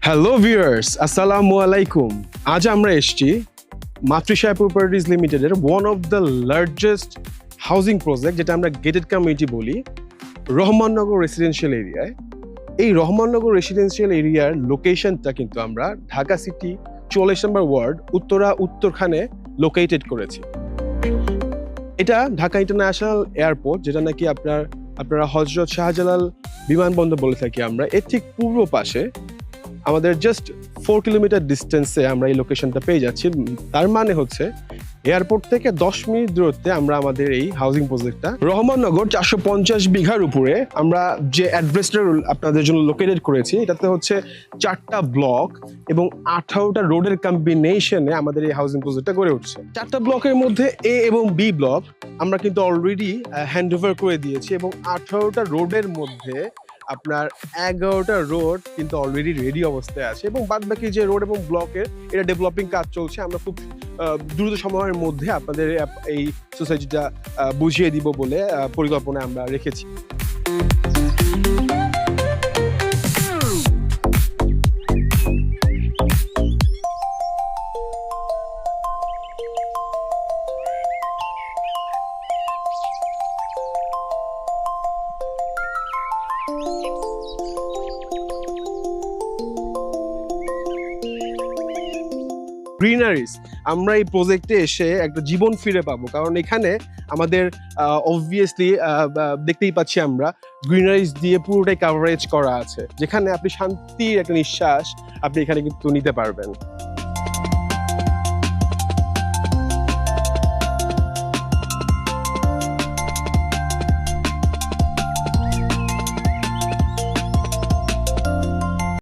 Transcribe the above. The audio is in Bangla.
হ্যালো ভিউয়ার্স, আসসালামু আলাইকুম। আজ আমরা এসেছি মাতৃষায়া প্রপার্টিজ লিমিটেডের one of the largest housing project, যেটা আমরা গেটেড কমিউনিটি বলি, রহমাননগর রেসিডেন্সিয়াল এরিয়ায়। এই রহমাননগর রেসিডেন্সিয়াল এরিয়ার লোকেশনটা কিন্তু আমরা ঢাকা সিটি 44 নম্বর ওয়ার্ড উত্তরখানে লোকেটেড করেছি। এটা ঢাকা ইন্টারন্যাশনাল এয়ারপোর্ট, যেটা নাকি আপনারা হযরত শাহজালাল বিমানবন্দর বলে থাকি আমরা, এর ঠিক পূর্ব পাশে আমাদের জাস্ট 4 কিলোমিটার ডিস্টেন্সে আমরা এই লোকেশনটা পেয়ে যাচ্ছি। তার মানে হচ্ছে এয়ারপোর্ট থেকে 10 মিনিট দূরত্বে আমরা আমাদের এই হাউজিং প্রজেক্টটা রহমাননগর 450 বিঘার উপরে আমরা যে অ্যাড্রেসটা আপনাদের জন্য লোকেটেড করেছি, এটাতে হচ্ছে 4টা ব্লক এবং 18টা রোডের কম্বিনেশনে আমাদের এই হাউজিং প্রজেক্টটা গড়ে উঠছে। 4টা ব্লকের মধ্যে এ এবং বি ব্লক আমরা কিন্তু অলরেডি হ্যান্ড ওভার করে দিয়েছি এবং 18টা রোডের মধ্যে আপনার 11টা রোড কিন্তু অলরেডি রেডি অবস্থায় আছে এবং বাদ বাকি যে রোড এবং ব্লকের এটা ডেভেলপিং কাজ চলছে। আমরা খুব দ্রুত সময়ের মধ্যে আপনাদের এই সোসাইটিটা বুঝিয়ে দিব বলে পরিকল্পনা আমরা রেখেছি। গ্রিনারিজ, আমরা এই প্রজেক্টে এসে একটা জীবন ফিরে পাবো, কারণ এখানে আমাদের অবভিয়াসলি দেখতেই পাচ্ছি আমরা গ্রিনারিজ দিয়ে পুরোটাই কাভারেজ করা আছে, যেখানে আপনি শান্তির একটা নিঃশ্বাস আপনি এখানে কিন্তু নিতে পারবেন।